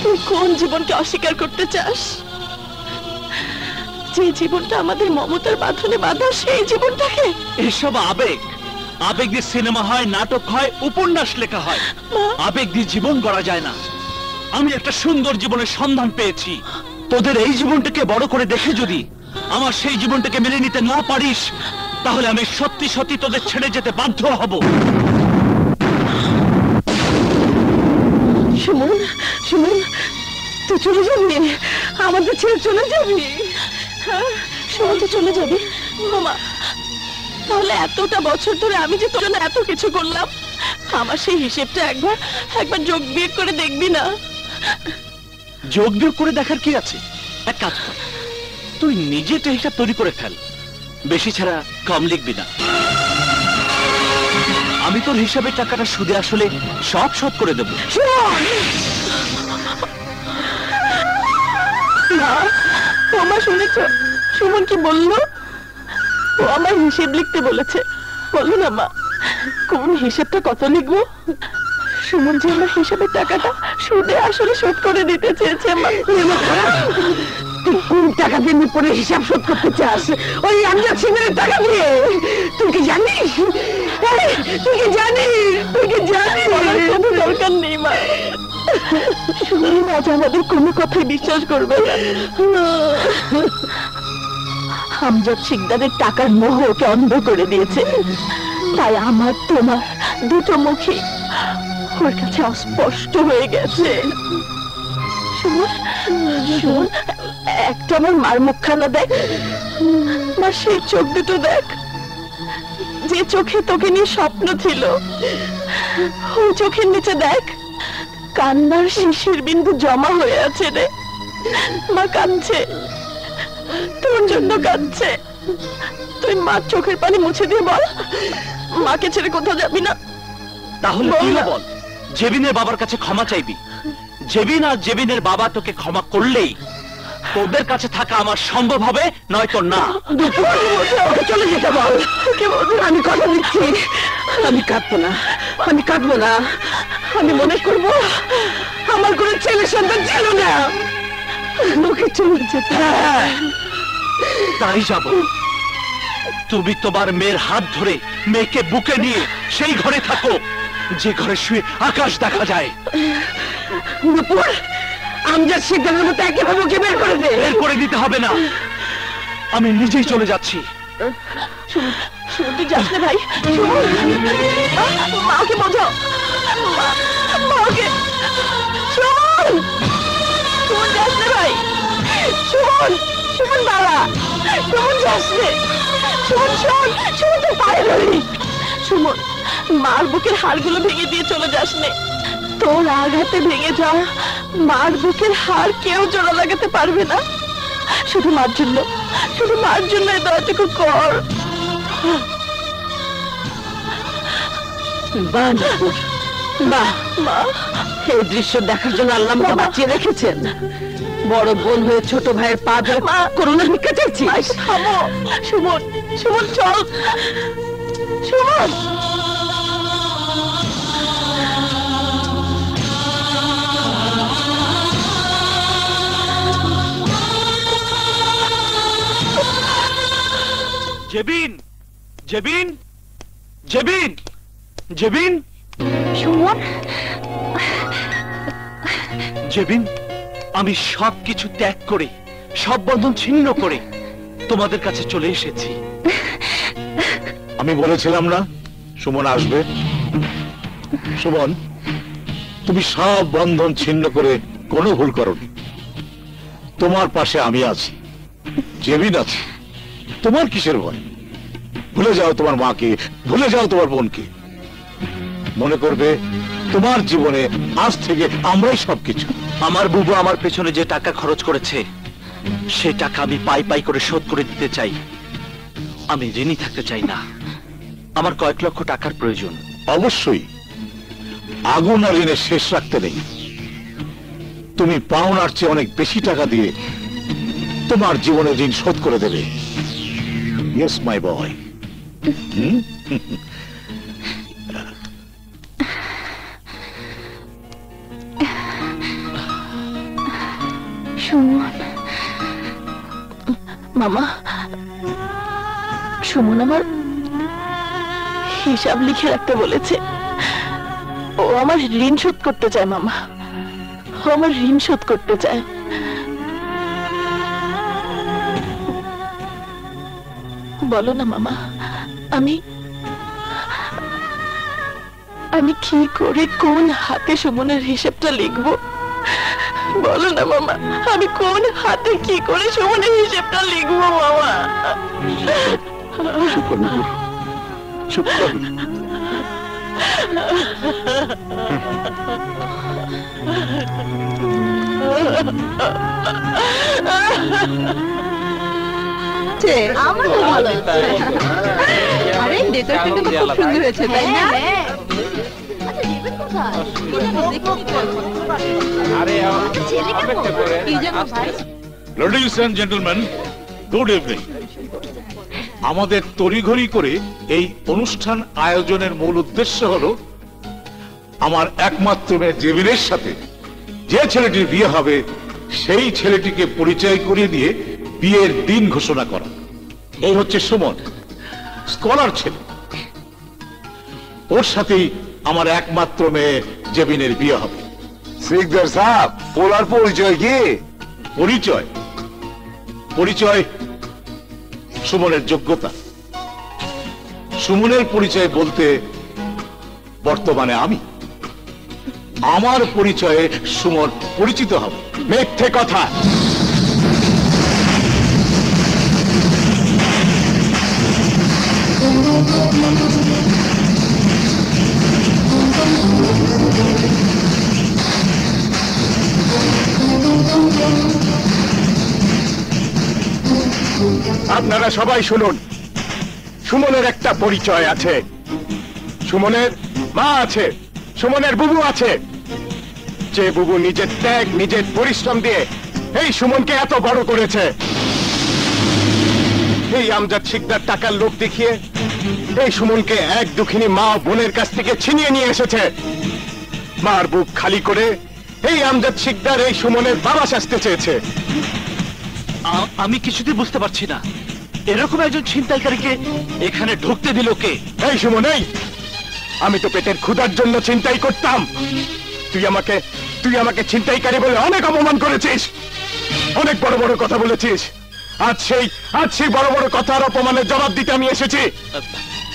তুই কোন জীবনকে অস্বীকার করতে চাস? যে জীবনটা আমাদের মমতার বাঁধনে বাঁধা, সেই জীবনটাকে। এসব আবেগ, আবেগ দিয়ে সিনেমা হয়, নাটক হয়, উপন্যাস লেখা হয়। আবেগ দিয়ে জীবন গড়া যায় না। আমি একটা সুন্দর জীবনের সন্ধান পেয়েছি। তোদের এই জীবনটাকে বড় করে দেখে যদি আমার সেই জীবনটাকে মেনে নিতে না পারিস, তাহলে আমি সত্যি সত্যি তোদের ছেড়ে যেতে বাধ্য হব। সুমন, সুমন, তুই চলে যাবি? আমাদের ছেড়ে চলে যাবি? হ্যাঁ, সুমন, তুই চলে যাবি? মামা, তাহলে এতটা বছর ধরে আমি যে তোর জন্য এত কিছু করলাম, আমার সেই হিসেবটা একবার যোগ বিয়োগ করে দেখবি না? যোগ বিয়োগ করে দেখার কি আছে? এক কাজ কর, তুই নিজে একটা হিসাব তৈরি করে ফেল। বেশি ছাড়া কম লিখবি না। আমি তোর হিসাবের টাকাটা সুদে আসলে সব শোধ করে দেবো। না, মা, শুনেছ সুমন কি বললো? ও আমার হিসেব লিখতে বলেছে। বলো না মা, কোন হিসেবটা কত লিখবো? সুমন যে আমার হিসাবের টাকাটা সুদে আসলে শোধ করে দিতে চেয়েছে। তুই কোন টাকা দিয়ে পরে হিসাব শোধ করতে চাস? ওই আমজাদ সিংহের টাকা দিয়ে? তুই কি জানিস? তুই কি জানিস? তুই কি জানিস? কোনো দরকার নেই মা। সুমন আজ আমাদের কোনো কথাই বিশ্বাস করবে না। আমজাদ সিকদারের টাকার মোহ ওকে অন্ধ করে দিয়েছে। তাই আমার তোমার দুটো মুখই ওর কাছে অস্পষ্ট হয়ে গেছে। শোন, একটা আমার মার মুখখানা দেখ, মার সেই চোখ দুটো দেখ, যে চোখে তোকে নিয়ে স্বপ্ন ছিল। ওই চোখের নিচে দেখ, কান্নার শিশির বিন্দু জমা হয়ে আছে রে। মা কাঁদছে, তোর জন্য কাঁদছে। তুই মার চোখের পানি মুছে দিয়ে বল, মাকে ছেড়ে কোথাও যাবি না। তাহলে কি বল, জেবিনের বাবার কাছে ক্ষমা চাইবি। জেবিন আর জেবিনের বাবা তোকে ক্ষমা করলেই তোদের কাছে থাকা আমার সম্ভব হবে, নয়তো না। ওকে চলে যেতে বল। আমি কথা দিচ্ছি, আমি কাঁদবো না, আমি কাঁদবো না। আমি মনে করবো আমার কোনো ছেলে সন্তান ছিল না। ওকে চলে যেতে। তাই যাব। তুমি তোমার মেয়ের হাত ধরে মেয়েকে বুকে নিয়ে সেই ঘরে থাকো যে ঘরে শুয়ে আকাশ দেখা যায়। নুপুর, আমজাদ সিকদারের মতো একেভাবে ওকে বের করে দে। বের করে দিতে হবে না, আমি নিজেই চলে যাচ্ছি। তুই যাস না ভাই। মাকে বোঝাও, মাকে। সুমন যাস না ভাই। সুমন বাবা, সুমন যাস রে। সুমন তো পায়ে ধরি। সুমন, মার বুকের হাড়গুলো ভেঙে দিয়ে চলে যাস নে। তোর আঘাতে ভেঙে যাওয়া মার বুকের হাড় কেউ জোড়া লাগাতে পারবে না। শুধু মার জন্য এই দয়াটুকু কর। বাহ নুপুর, বাহ। মা, এই দৃশ্য দেখার জন্য আল্লাহ আমাকে বাঁচিয়ে রেখেছেন। বড় বোন হয়ে ছোট ভাইয়ের পা ধরে করোনা ভিক্ষা চাইছিস? সুমন, চল। সুমন, জেবিন, জেবিন, জেবিন, জেবিন, সুমন, জেবিন, আমি সবকিছু ত্যাগ করে, সব বন্ধন ছিন্ন করে তোমাদের কাছে চলে এসেছি। আমি বলেছিলাম না সুমন আসবে? সুমন, তুমি সব বন্ধন ছিন্ন করে কোনো ভুল করনি। তোমার পাশে আমি আছি, জেবিন আছে। তোমার কিসের ভয়? ভুলে যাও তোমার মাকে, ভুলে যাও তোমার বোনকে। মনে করবে তোমার জীবনে আজ থেকে আমরাই সবকিছু। আমার বুবু আমার পেছনে যে টাকা খরচ করেছে সে টাকা আমি পাই পাই করে শোধ করে দিতে চাই। আমি ঋণী থাকতে চাই না। আমার কয়েক লক্ষ টাকার প্রয়োজন। অবশ্যই আগুন আর ঋণের শেষ রাখতে নেই। তুমি পাওনার চেয়ে অনেক বেশি টাকা দিয়ে তোমার জীবনের ঋণ শোধ করে দেবে। ইয়েস মাই বয়। সুমন, মামা, সুমন আমার হিসাব লিখে রাখতে বলেছে। ও আমার ঋণ শোধ করতে চায় মামা, ও আমার ঋণ শোধ করতে চায়। বলো না মামা, আমি কি করে কোন হাতে সুমনের হিসাবটা লিখবো? বলো না মামা, আমি কোন হাতে কি করে সুমনের হিসাবটা লিখবো মামা? চুপ কর। আমারও ভালো হয়েছে। আরে ডেকোরেশনটা তো খুব সুন্দর হয়েছে, তাই না? Ladies and gentleman, good evening. আমাদের তড়িঘড়ি করে এই অনুষ্ঠান আয়োজনের মূল উদ্দেশ্য হলো আমার একমাত্র মেয়ে জেবিনের সাথে যে ছেলেটির বিয়ে হবে সেই ছেলেটিকে পরিচয় করিয়ে দিয়ে বিয়ের দিন ঘোষণা করা। এই হচ্ছে সুমন, স্কলার ছেলে। ওর সাথেই আমার একমাত্র মেয়ে জেবিনের বিয়ে হবে। সিকদার সাহেব, পোলার পরিচয় কি? পরিচয় পরিচয় সুমনের যোগ্যতা। সুমনের পরিচয় বলতে বর্তমানে আমি, আমার পরিচয়ে সুমন পরিচিত হবে। মিথ্যে কথা। আপনারা সবাই শুনুন, সুমনের একটা পরিচয় আছে। সুমনের মা আছে, সুমনের বুবু আছে। যে বুবু নিজের ত্যাগ, নিজের পরিশ্রম দিয়ে এই সুমনকে এত বড় করেছে। এই আমজাদ শিকদার টাকার লোভ দেখিয়ে এই সুমনকে এক দুঃখিনী মা বোনের কাছ থেকে ছিনিয়ে নিয়ে এসেছে। মার বুক খালি করে এই আমজাদ শিকদার এই সুমনের বাবা সাজতে চেয়েছে। আমি কিছুতেই বুঝতে পারছি না, এরকম একজন ছিনতাইকারীকে এখানে ঢুকতে দিল কে? এই সুমন, এই আমি তো পেটের ক্ষুধার জন্য ছিনতাই করতাম। তুই আমাকে ছিনতাইকারী বলে অনেক অপমান করেছিস, অনেক বড় বড় কথা বলেছিস। আজ সেই বড় বড় কথার অপমানের জবাব দিতে আমি এসেছি।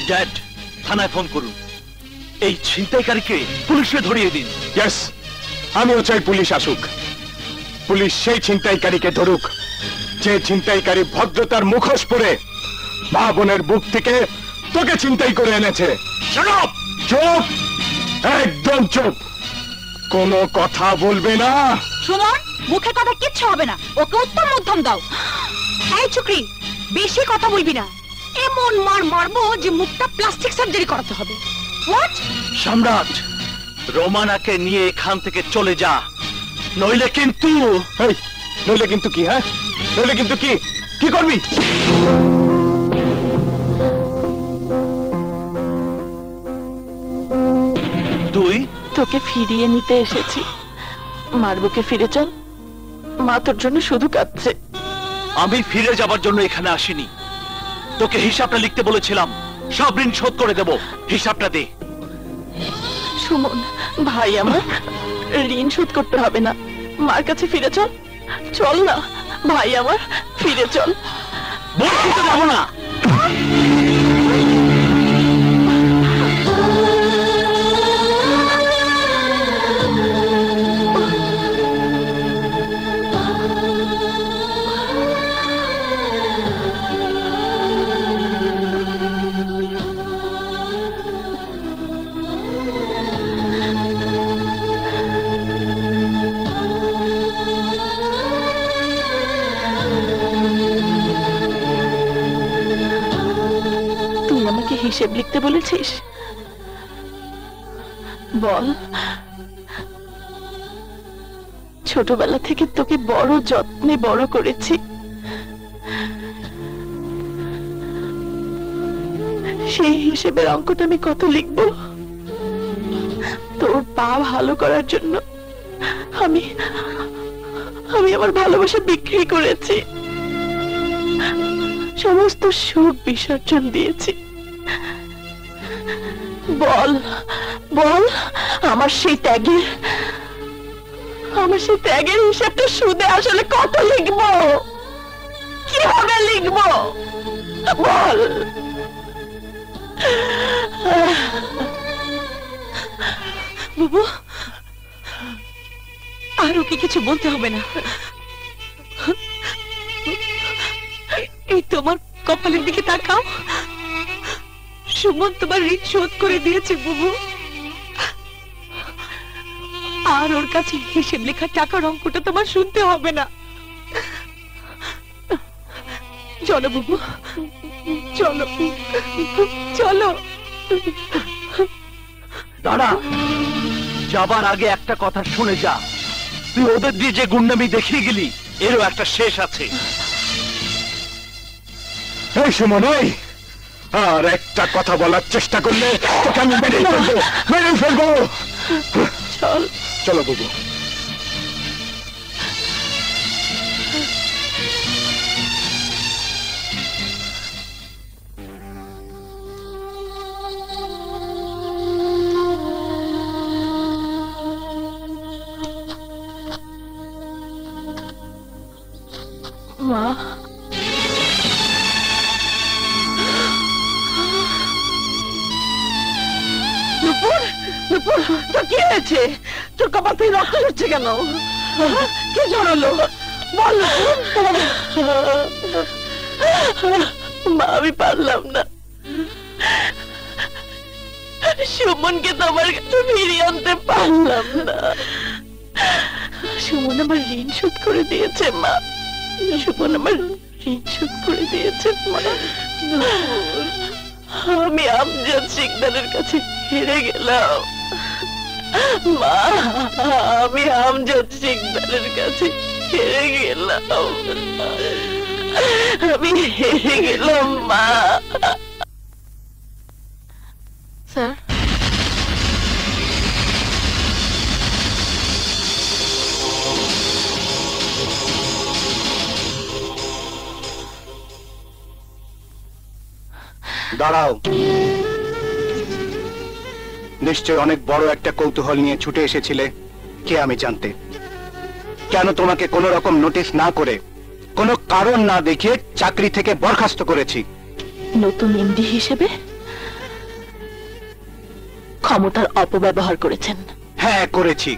ড্যাড, থানায় ফোন করুন, এই ছিনতাইকারীকে পুলিশে ধরিয়ে দিন। ইয়েস, আমিও চাই পুলিশ আসুক। পুলিশ সেই ছিনতাইকারীকে ধরুক যে ছিনতাইকারী ভদ্রতার মুখোশ পরে মা বোনের বুক থেকে তোকে ছিনতাই করে এনেছে। চুপ, চুপ, একদম চুপ, কোনো কথা বলবে না। সুমন, মুখে কথা কিচ্ছু হবে না, ওকে উত্তম মধ্যম দাও। এই চুকরি, বেশি কথা বলবি না। এমন মারবো যে মুখটা প্লাস্টিক সার্জারি করাতে হবে। হোয়াট? সম্রাট, রোমানাকে নিয়ে এখান থেকে চলে যা, নইলে কিন্তু কি? হ্যাঁ, নইলে কিন্তু কি করবি? তুই? তোকে ফিরিয়ে নিতে এসেছি। মার বুকে ফিরে চল, মা তোর জন্য শুধু কাঁদছে। আমি ফিরে যাবার জন্য এখানে আসিনি, তোকে হিসাবটা লিখতে বলেছিলাম। সব ঋণ শোধ করে দেব, হিসাবটা দে। সুমন ভাই, আমার ঋণ শোধ করতে হবে না, মার কাছে ফিরে চল। চল না ভাই আমার, ফিরে চল। বলছি তো যাবো না। আমাকে হিসেব লিখতে বলেছিস? বল, ছোটবেলা থেকে তোকে বড় যত্নে বড় করেছি, সেই হিসেবের অঙ্কটা আমি কত লিখবো? তোর পা ভালো করার জন্য আমি আমি আমার ভালোবাসা বিক্রি করেছি, সমস্ত সুখ বিসর্জন দিয়েছি। বল বল, আমার সেই ত্যাগের হিসাবটা সুদে আসলে কত লিখবো, কিভাবে লিখবো বল? বুবু, আর ওকে কিছু বলতে হবে না। এই তোমার কপালের দিকে তাকাও, সুমন তোমার ঋণ শোধ করে দিয়েছে বুবু, আর ওর কাছে হিসেব লেখা টাকার অঙ্কটা তোমার শুনতে হবে না। চলো বুবু, চলো চলো। দাঁড়া, যাবার আগে একটা কথা শুনে যা, তুই ওদের দিয়ে যে গুন্ডামি দেখিয়ে গেলি এরও একটা শেষ আছে। এই সুমন, এই আর একটা কথা বলার চেষ্টা করলে তোকে আমি মেরে ফেলবো। চল, চলো বুবু। মা, নুপুর, নুপুর, তোর কি হয়েছে? তোর কপাল থেকে রক্ত হচ্ছে কেন? কি জড়ালো বল নুপুর। মা, আমি পারলাম না, সুমনকে তোমার কাছে ফিরিয়ে আনতে পারলাম না। সুমন আমার ঋণ শোধ করে দিয়েছে মা, সুমন আমার ঋণ শোধ করে দিয়েছে মা। আমি আমজাদ শিকদারের কাছে হেরে গেলাম মা, আমি আমজাদ শিকদারের কাছে হেরে গেলাম, আমি হেরে গেলাম মা। স্যার, দাঁড়াও, নিশ্চয় অনেক বড় একটা কৌতূহল নিয়ে ছুটে এসেছিলে কে আমি জানতে। কেন তোমাকে কোনো রকম নোটিশ না করে, কোনো কারণ না দেখিয়ে চাকরি থেকে বরখাস্ত করেছি? নতুন এমডি হিসেবে ক্ষমতার অপব্যবহার করেছেন। হ্যাঁ, করেছি,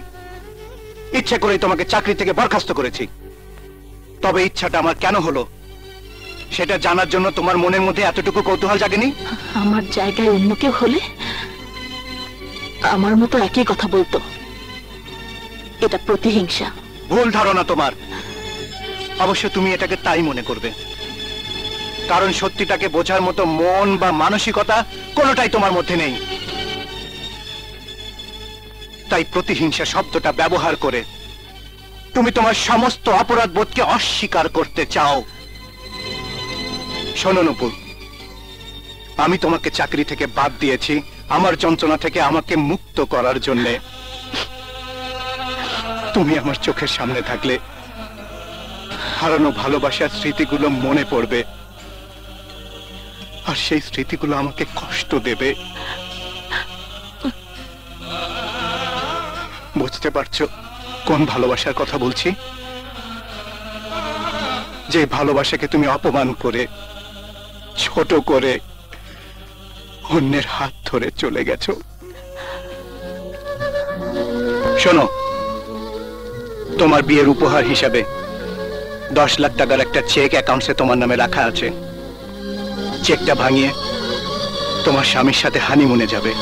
ইচ্ছে করে তোমাকে চাকরি থেকে বরখাস্ত করেছি। তবে ইচ্ছাটা আমার কেন হলো সেটা জানার জন্য তোমার মনের মধ্যে এতটুকু কৌতূহল জাগেনি? আমার জায়গায় অন্য কেউ হলে আমার মতো একই কথা বলতো। এটা প্রতিহিংসা। ভুল ধারণা তোমার। অবশ্য তুমি এটাকে তাই মনে করবে, কারণ সত্যিটাকে বোঝার মতো মন বা মানসিকতা কোনোটাই তোমার মধ্যে নেই। তাই প্রতিহিংসা শব্দটা ব্যবহার করে তুমি তোমার সমস্ত অপরাধ বোধকে অস্বীকার করতে চাও। শোনো নুপুর, আমি তোমাকে চাকরি থেকে বাদ দিয়েছি আমার যন্ত্রণা থেকে আমাকে মুক্ত করার জন্যে। তুমি আমার চোখের সামনে থাকলে হারানো ভালোবাসার স্মৃতিগুলো মনে পড়বে, আর সেই স্মৃতিগুলো আমাকে কষ্ট দেবে। বুঝতে পারছো কোন ভালোবাসার কথা বলছি? যে ভালোবাসাকে তুমি অপমান করে, ছোট করে অন্যের হাত ধরে চলে গেছো। শোনো, তোমার বিয়ের উপহার হিসাবে 10 লাখ টাকার একটা চেক অ্যাকাউন্টসে তোমার নামে রাখা আছে। চেকটা ভাঙিয়ে তোমার স্বামীর সাথে হানিমুনে যাবে,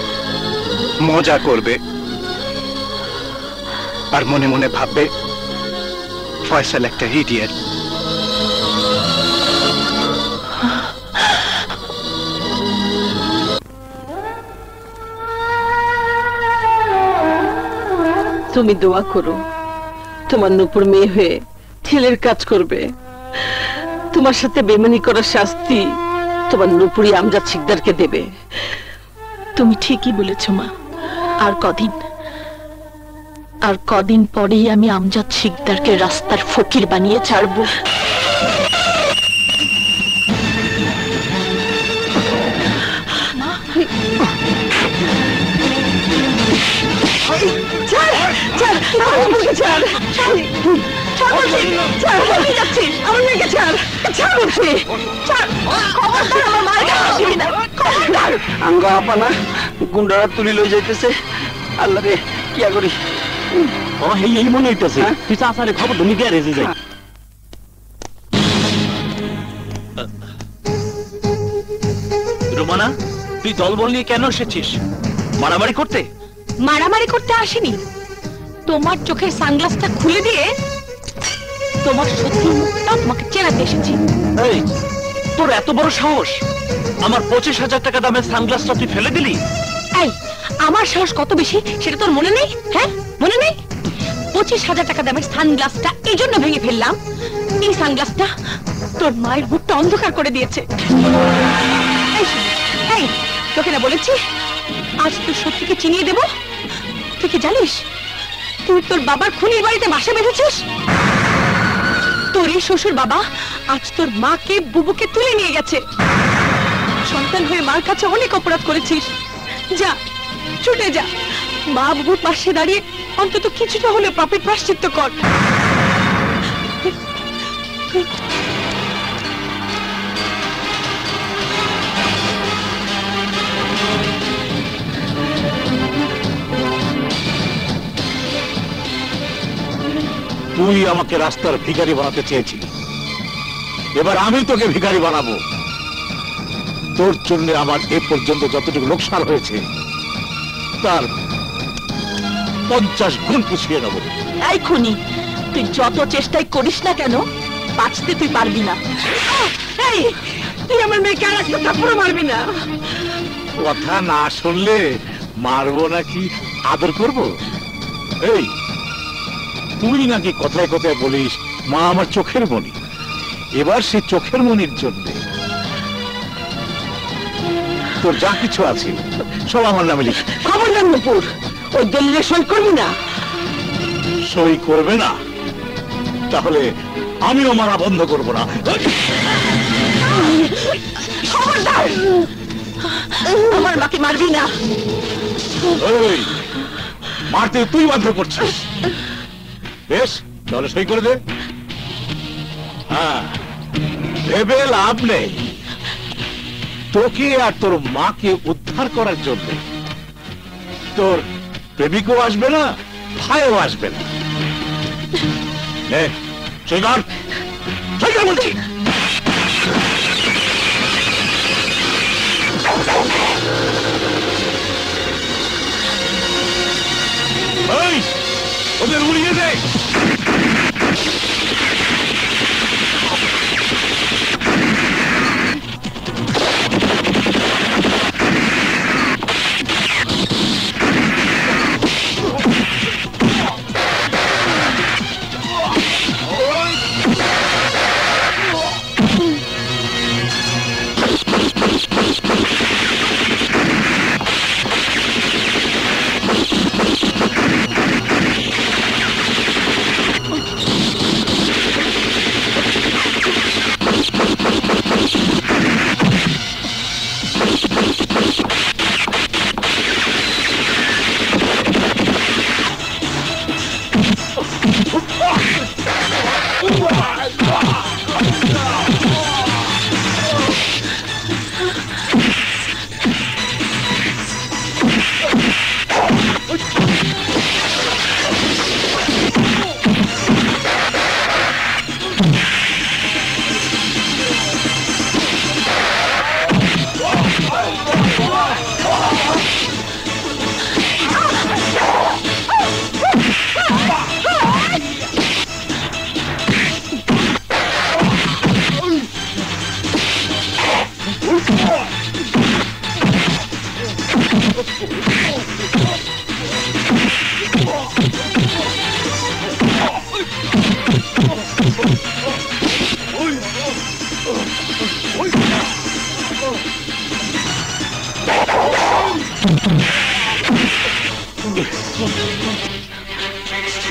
মজা করবে, আর মনে মনে ভাববে ফয়সাল একটা ইডিয়েট। তুমি দোয়া করো তোমার নূপুর মেয়ে হয়ে ছেলের কাজ করবে। তোমার সাথে বেমানি করার শাস্তি তোমার নূপুরি আমজাদ শিকদারকে দেবে। তুমি ঠিকই বলেছ মা। আর কদিন পরেই আমি আমজাদ শিকদারকে রাস্তার ফকির বানিয়ে ছাড়বো। গুন্ডারা তুলি লই যাইতেছে। আল্লাহ রে কিয়া করি। এই মনে হইতেছে তুই চাচারে খবর তুমি দিয়ে রেজে যাই। রোমানা, তুই দলবল নিয়ে কেন এসেছিস? মারামারি করতে? মারামারি করতে আসিনি, তোমার চোখের সানগ্লাসটা খুলে দিয়ে তোমার শত্রু মুখটা তোমাকে চেনাতে এসেছি। এই, তোর এত বড় সাহস! আমার 25,000 টাকা দামের সানগ্লাসটা তুই ফেলে দিলি? এই, আমার সাহস কত বেশি সেটা তোর মনে নেই? হ্যাঁ, মনে নেই? 25,000 টাকা দামের সানগ্লাসটা এই জন্য ভেঙে ফেললাম, এই সানগ্লাসটা তোর মায়ের মুখটা অন্ধকার করে দিয়েছে। এই, তোকে না বলেছি আজ তোর সত্যিকে চিনিয়ে দেব? তুই কি জানিস তুই তোর বাবার খুনির বাড়িতে বাসা বেঁধেছিস? তোর এই শ্বশুর বাবা আজ তোর মাকে বুবুকে তুলে নিয়ে গেছে। সন্তান হয়ে মার কাছে অনেক অপরাধ করেছিস। যা, ছুটে যা, মা বুবুর পাশে দাঁড়িয়ে অন্তত কিছুটা হলে পাপের প্রায়শ্চিত্ত কর। তুই আমাকে রাস্তার ভিখারি বানাতে চেয়েছিলি, এবার আমি তোকে ভিখারি বানাবো। তোর জন্য আমার এ পর্যন্ত যতটুকু লোকসান হয়েছে তার 50 গুণ পুষিয়ে নেব। এই খুনি, তুই যত চেষ্টাই করিস না কেন বাঁচতে তুই পারবি না। এই, তুই আমার মেয়েকে আর একটা থাপ্পড় মারবি না। কথা না শুনলে মারবো নাকি আদর করব? এই, তুই নাকি কথায় কথায় বলিস মা আমার চোখের মণি। এবার সে চোখের মণির জন্য তোর যা কিছু আছে সব আমার নামে লিখ। খবরদার নূপুর, ওই দলিলে সই করবি না। সই করবে না? তাহলে আমিও মারা বন্ধ করবো না। খবরদার, আমার মাকে মারবি না। এই, মারতে তুই বাধ্য করছিস। বেশ, তাহলে সই করে দে। হ্যাঁ, ভেবে লাভ নেই। তোকে আর তোর মাকে উদ্ধার করার জন্য তোর প্রেমিকও আসবে না, ভাইও আসবে না। সই কর, সই কর বলছি। এই, ওদের উড়িয়ে দে।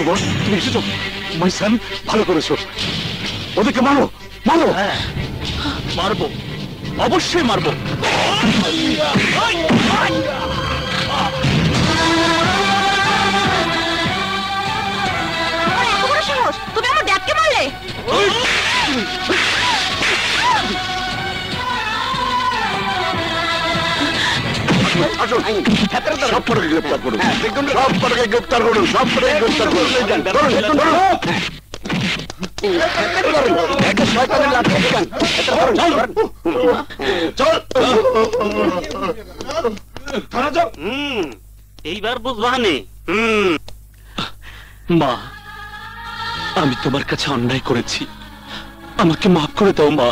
সুমন তুমি এসেছো মাইসান, ভালো করেছো। ওদেরকে মারো মারো। হ্যাঁ মারবো, অবশ্যই মারবো। তুমি আমার ড্যাডকে মারলে? সব পরকে গ্রেপ্তার করুন, সব পরকে গ্রেপ্তার করুন, সব পরকে গ্রেপ্তার করুন। এইবার বুঝবানি। মা, আমি তোমার কাছে অন্যায় করেছি, আমাকে মাফ করে দাও মা।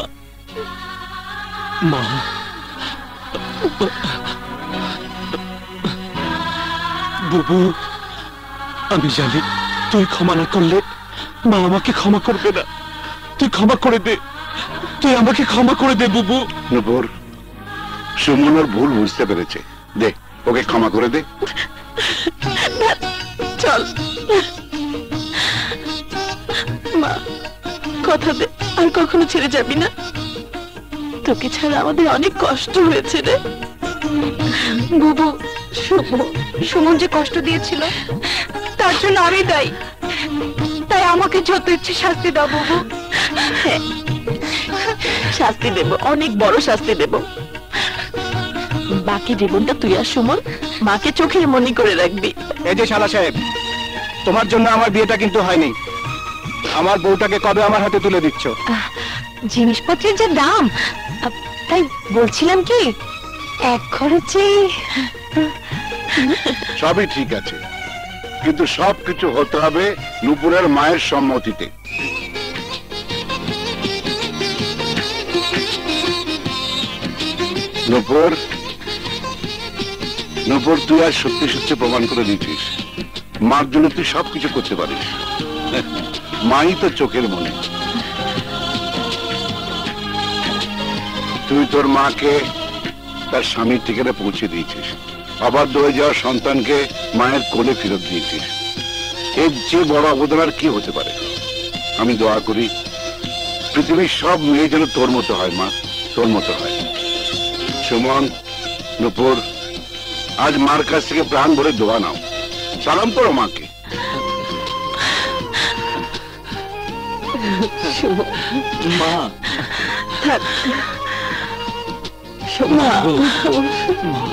মা, বুবু, আমি জানি তুই ক্ষমা না করলে মা আমাকে ক্ষমা করবে না। তুই ক্ষমা করে দে, তুই আমাকে ক্ষমা করে দে বুবু। নূপুর, সুমন ওর ভুল বুঝতে পেরেছে, দে ওকে ক্ষমা করে দে। চল মা, কথা দে আর কখনো ছেড়ে যাবি না। তোকে ছাড়া আমাদের অনেক কষ্ট হয়েছে রে বুবু। সুমন যে কষ্ট দিয়েছিল তার জন্য আমি দায়ী, তাই আমাকে যত ইচ্ছে শাস্তি দাও বাবু। হ্যাঁ, শাস্তি দেব, অনেক বড় শাস্তি দেব। বাকি জীবনটা তুই আর সুমন মাকে চোখের মনি করে রাখবি। এই যে শালা সাহেব, তোমার জন্য আমার বিয়েটা কিন্তু হয়নি। আমার বউটাকে কবে আমার হাতে তুলে দিচ্ছ? জিনিসপত্রের যে দাম, তাই বলছিলাম কি এক খরচে। সবই ঠিক আছে, কিন্তু সবকিছু হতে হবে নূপুরের মায়ের সম্মতিতে। নূপুর, নূপুর, তুই আর সত্যি সত্যি প্রমাণ করে দিয়েছিস মার জন্য তুই সবকিছু করতে পারিস। মাই তো চোখের মনে। তুই তোর মাকে তার স্বামীর ঠিকানা পৌঁছে দিয়েছিস, অবাধ্য হয়ে যাওয়া সন্তানকে মায়ের কোলে ফেরত দিয়েছিস। এর যে বড় অবদান আর কি হতে পারে? আমি দোয়া করি পৃথিবীর সব মেয়ে যেন তোর মতো হয় মা, তোর মতো হয়। সুমন, নূপুর, আজ মার কাছ থেকে প্রাণ ভরে দোয়া নাও, সালাম করো মাকে। মা, মা, মা।